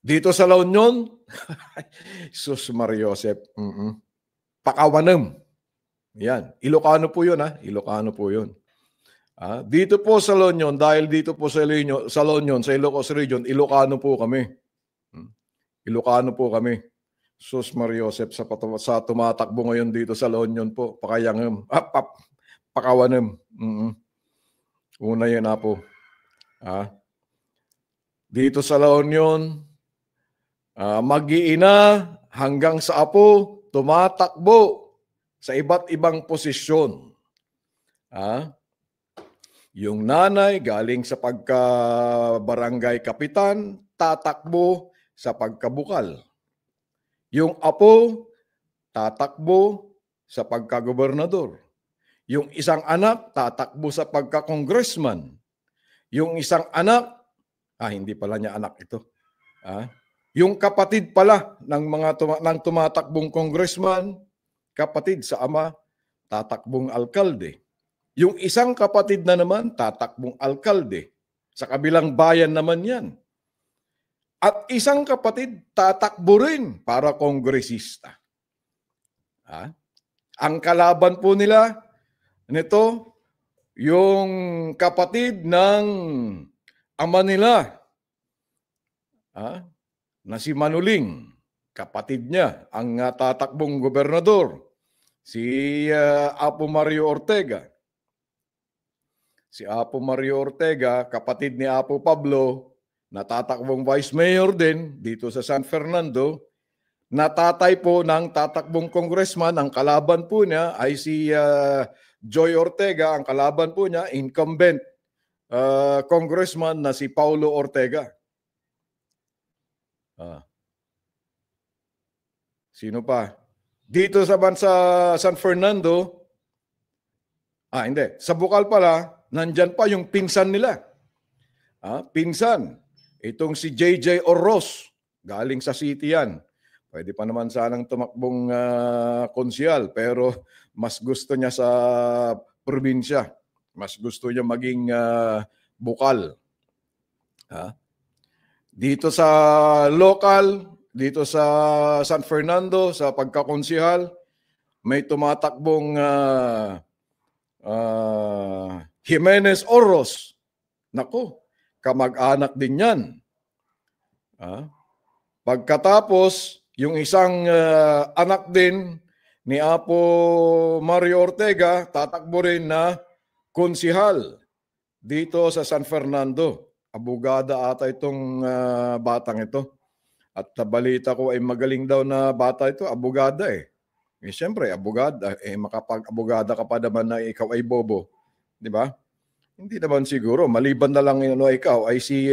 Dito sa La Union, Sus Mariosep, Pakawanem. Yan, Ilocano po yun, ha? Ilocano po yun. Dito po sa La Union, dahil dito po sa La Union, sa Ilocos Region, Ilocano po kami. Ilocano po kami. Sus Mariosep, sa tumatakbo ngayon dito sa La Union po, Pakawanem. Una yan na po. Dito sa La Union, mag-iina hanggang sa apo, tumatakbo sa iba't ibang posisyon. Yung nanay galing sa pagka-barangay kapitan, tatakbo sa pagkabukal. Yung apo, tatakbo sa pagka-gobernador. Yung isang anak, tatakbo sa pagka-congressman. Yung isang anak, hindi pala niya anak ito. Yung kapatid pala ng tumatakbong congressman, kapatid sa ama, tatakbong alkalde. Yung isang kapatid na naman, tatakbong alkalde. Sa kabilang bayan naman yan. At isang kapatid, tatakbo rin para kongresista. Ang kalaban po nila, nito, yung kapatid ng ama nila, na si Manuling, kapatid niya, ang tatakbong gobernador, si Apo Mario Ortega. Si Apo Mario Ortega, kapatid ni Apo Pablo, natatakbong vice mayor din dito sa San Fernando, natatay po ng tatakbong congressman, ang kalaban po niya ay si Joy Ortega, ang kalaban po niya, incumbent congressman na si Paulo Ortega. Sino pa? Dito sa bansa San Fernando, hindi. Sa Bukal pala, nandyan pa yung pinsan nila. Pinsan. Itong si JJ Oros. Galing sa city yan. Pwede pa naman sanang tumakbong konsyal, pero mas gusto niya sa probinsya. Mas gusto niya maging Bukal. Dito sa local, dito sa San Fernando, sa pagkakonsihal, may tumatakbong Jimenez Oros. Nako, kamag-anak din yan. Pagkatapos, yung isang anak din ni Apo Mario Ortega, tatakbo rin na konsihal dito sa San Fernando. Abogada ata itong batang ito. At balita ko ay magaling daw na bata ito, abogada eh. Siyempre, abogada, makapag-abogada ka pa naman na ikaw ay bobo. Di ba? Hindi naman siguro. Maliban na lang ikaw ay si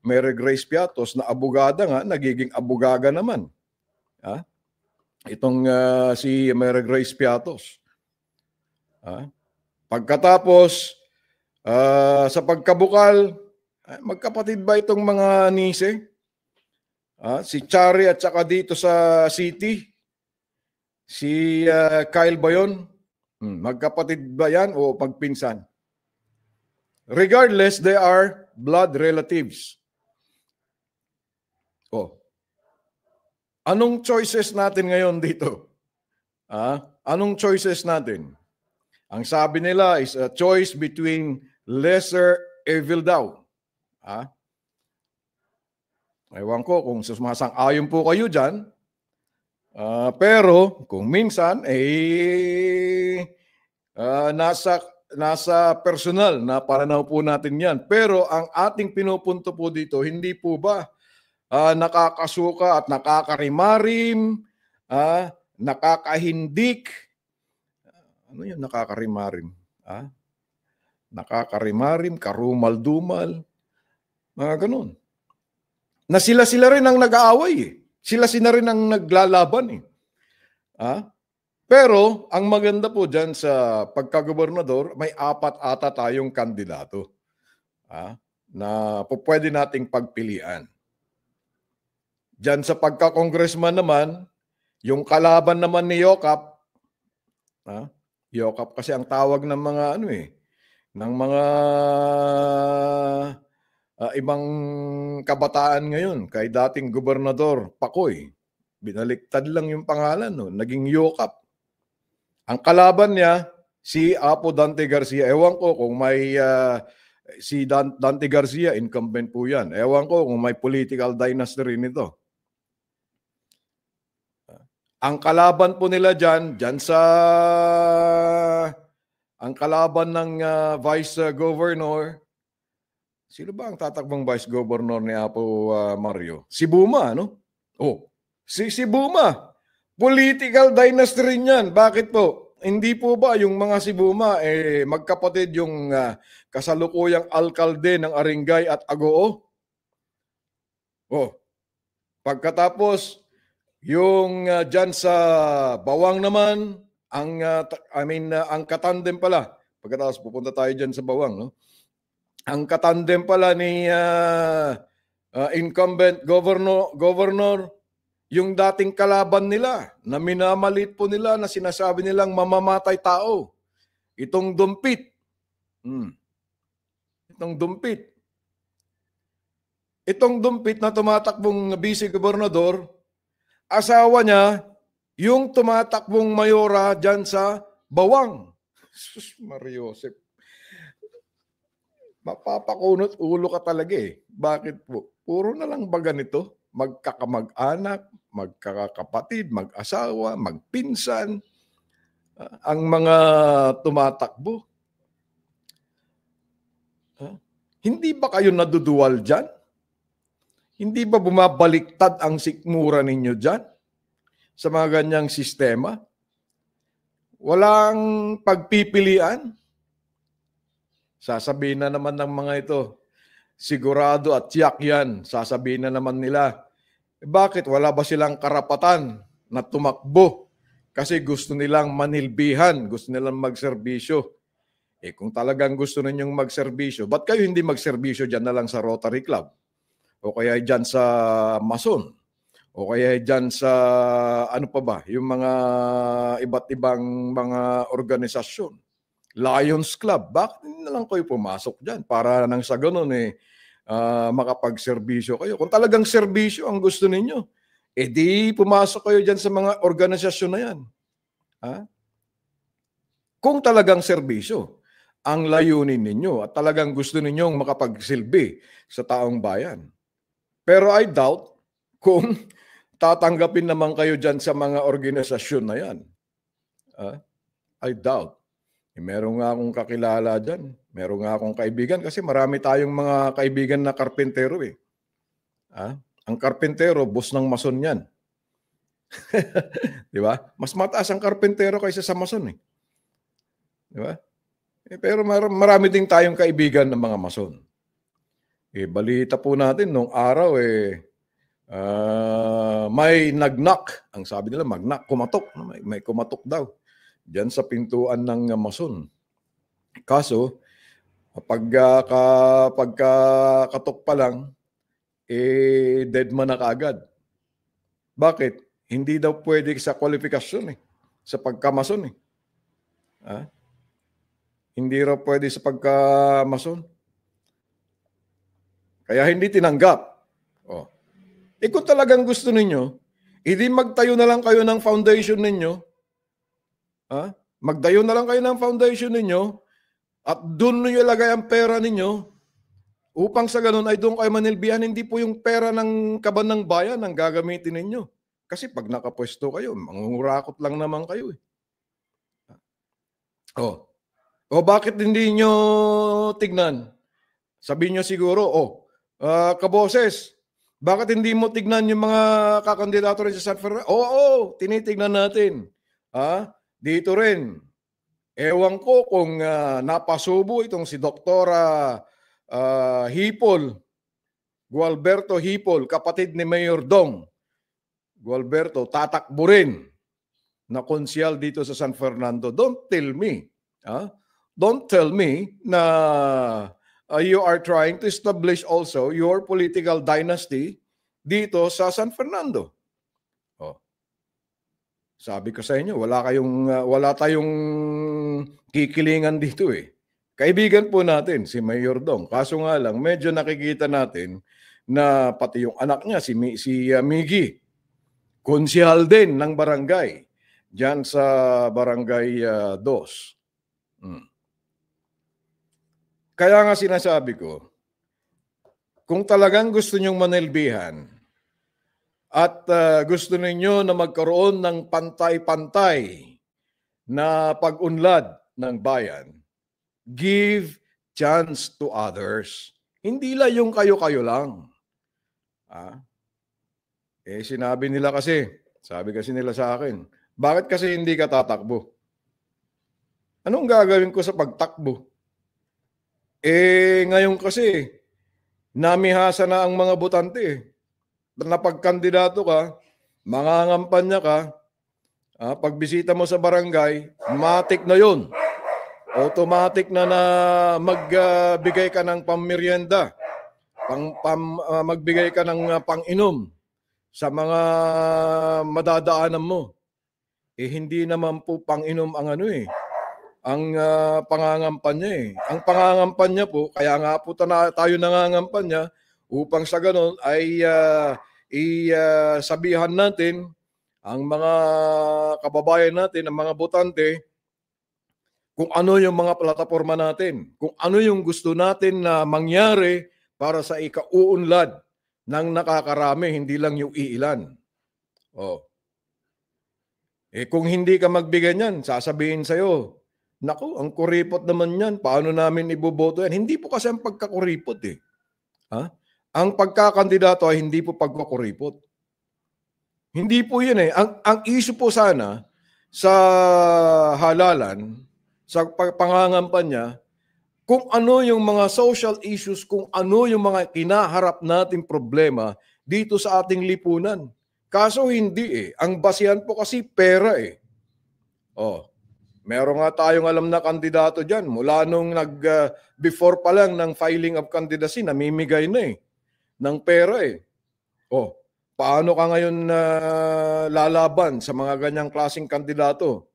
Mary Grace Piatos na abogada nga, nagiging abogaga naman. Itong si Mary Grace Piatos. Pagkatapos, sa pagkabukal, magkapatid ba itong mga nise? Si Chari at saka dito sa city, si Kyle ba yun? Magkapatid ba yan o magpinsan? Regardless, they are blood relatives. Anong choices natin ngayon dito? Anong choices natin? Ang sabi nila is a choice between lesser evil daw. Ewan ko kung sumasang-ayon po kayo dyan. Pero kung minsan nasa personal na pananaw po natin yan. Pero ang ating pinupunto po dito, hindi po ba nakakasuka at nakakarimarim, nakakahindik? Ano yung nakakarimarim? Nakakarimarim, karumal-dumal, mga ganun. Na sila rin ang nag-aaway eh. Sila rin ang naglalaban eh. Pero ang maganda po dyan sa pagkagobernador, may 4 ata tayong kandidato na pwede nating pagpilian. Dyan sa pagka-congressman naman, yung kalaban naman ni Yokap, Yokap kasi ang tawag ng mga ng mga ibang kabataan ngayon, kay dating gobernador Pakoy. Binaliktad lang yung pangalan, no? Naging Yokap. Ang kalaban niya, si Apo Dante Garcia. Ewan ko kung may si Dante Garcia, incumbent po yan. Ewan ko kung may political dynasty rin ito. Ang kalaban po nila dyan sa ang kalaban ng Vice Governor, sino ba ang tatakbong Vice Governor ni Apo Mario? Si Buma, no? Oh, si Buma. Political dynasty rin yan. Bakit po? Hindi po ba yung mga si Buma, magkapatid yung kasalukuyang alkalde ng Aringay at Agoo? Oh, pagkatapos, yung dyan sa Bawang naman, ang katandem pala, pagkatapos pupunta tayo dyan sa Bawang, no? Ang katandem pala ni incumbent governor, yung dating kalaban nila, na minamalit po nila, na sinasabi nilang mamamatay tao. Itong Dumpit. Itong Dumpit. Itong Dumpit na tumatakbong vice-gobernador, asawa niya, yung tumatakbong mayora dyan sa Bawang. Sus Mariosep. Mapapakunot ulo ka talaga eh. Bakit po? Puro na lang ba ganito? Magkakamag-anak, magkakapatid, mag-asawa, magpinsan, ang mga tumatakbo. Hindi ba kayo naduduwal dyan? Hindi ba bumabaliktad ang sikmura ninyo dyan sa mga ganyang sistema? Walang pagpipilian? Sasabihin na naman ng mga ito, sigurado at tiyak yan, sasabihin na naman nila, bakit wala ba silang karapatan na tumakbo? Kasi gusto nilang manilbihan, gusto nilang magserbisyo. Kung talagang gusto ninyong magserbisyo, ba't kayo hindi magserbisyo dyan na lang sa Rotary Club? O kaya dyan sa Mason? O kaya dyan sa ano pa ba? Yung mga iba't ibang mga organisasyon. Lions Club, bakit hindi na lang kayo pumasok dyan? Para nang sa ganun makapagserbisyo kayo. Kung talagang serbisyo ang gusto ninyo, di pumasok kayo dyan sa mga organisasyon na yan. Kung talagang serbisyo ang layunin ninyo at talagang gusto ninyong makapagsilbi sa taong bayan. Pero I doubt kung tatanggapin naman kayo dyan sa mga organisasyon na yan. I doubt. Meron nga akong kakilala dyan. Meron nga akong kaibigan kasi marami tayong mga kaibigan na karpentero eh. Ang karpentero, boss ng mason yan. Di ba? Mas mataas ang karpentero kaysa sa mason eh. Di ba? Pero marami din tayong kaibigan ng mga mason. Balita po natin nung araw may nag-knock. Ang sabi nila mag-knock, kumatok. May kumatok daw diyan sa pintuan ng mason. Kaso, pagkatok pa lang, dead man na kaagad. Bakit? Hindi daw pwede sa kwalifikasyon sa pagkamason Hindi raw pwede sa pagkamason. Kaya hindi tinanggap. Kung talagang gusto ninyo, hindi magtayo na lang kayo ng foundation ninyo. Magdayo na lang kayo ng foundation ninyo at doon niyo ilagay ang pera ninyo upang sa ganun ay doon kayo manilbihan. Hindi po yung pera ng kaban ng bayan ang gagamitin ninyo. Kasi pag nakapwesto kayo, mangungurakot lang naman kayo bakit hindi nyo tignan? Sabihin nyo siguro, kaboses, bakit hindi mo tignan yung mga kakandidato rin sa San Fernando? Oo, tinitignan natin. Dito rin. Ewan ko kung napasubo itong si Doktora Hipol, Gualberto Hipol, kapatid ni Mayor Dong. Gualberto, tatakbo rin na konsyal dito sa San Fernando. Don't tell me. Don't tell me na you are trying to establish also your political dynasty dito sa San Fernando. Sabi ko sa inyo, wala tayong kikilingan dito Kaibigan po natin si Mayor Dong. Kaso nga lang, medyo nakikita natin na pati yung anak niya, si Miggy, konsehal din ng barangay, dyan sa barangay 2. Kaya nga sinasabi ko, kung talagang gusto nyong manilbihan at gusto ninyo na magkaroon ng pantay-pantay na pag-unlad ng bayan, give chance to others. Hindi lang yung kayo-kayo lang. Sinabi nila kasi, sabi kasi nila sa akin, bakit kasi hindi ka tatakbo? Anong gagawin ko sa pagtakbo? Ngayon kasi, namihasa na ang mga botante. Napagkandidato ka, mangangampanya ka, pagbisita mo sa barangay, matik na yun. Automatic na magbigay ka ng pammeryenda, magbigay ka ng pang-inom sa mga madadaanan mo. Hindi naman po pang-inom ang ang pangangampanya. Ang pangangampanya po, kaya nga po tayo nangangampanya upang sa ganon ay sabihan natin ang mga kababayan natin, ang mga botante, kung ano yung mga plataforma natin, kung ano yung gusto natin na mangyari para sa ikauunlad ng nakakarami, hindi lang yung iilan. Kung hindi ka magbigay niyan, sasabihin sa'yo, naku, ang kuripot naman yan, paano namin iboboto yan? Hindi po kasi ang pagkakuripot Ang pagkakandidato ay hindi po pagkakuripot. Hindi po yun Ang issue po sana sa halalan, sa pangangampanya, kung ano yung mga social issues, kung ano yung mga kinaharap nating problema dito sa ating lipunan. Kaso hindi Ang basihan po kasi pera meron nga tayong alam na kandidato dyan. Mula nung before pa lang ng filing of candidacy, namimigay na ng pera paano ka ngayon lalaban sa mga ganyang klaseng kandidato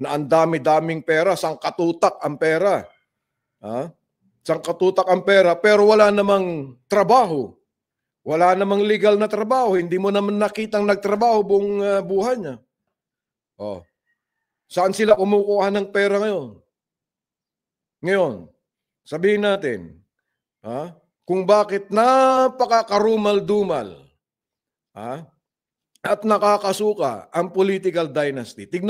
na ang dami-daming pera, sangkatutak ang pera. Sangkatutak ang pera, pero wala namang trabaho. Wala namang legal na trabaho. Hindi mo naman nakitang nagtrabaho buong buhay niya. Saan sila kumukuha ng pera ngayon? Ngayon, sabihin natin, kung bakit napakakarumal-dumal at nakakasuka ang political dynasty. Tignan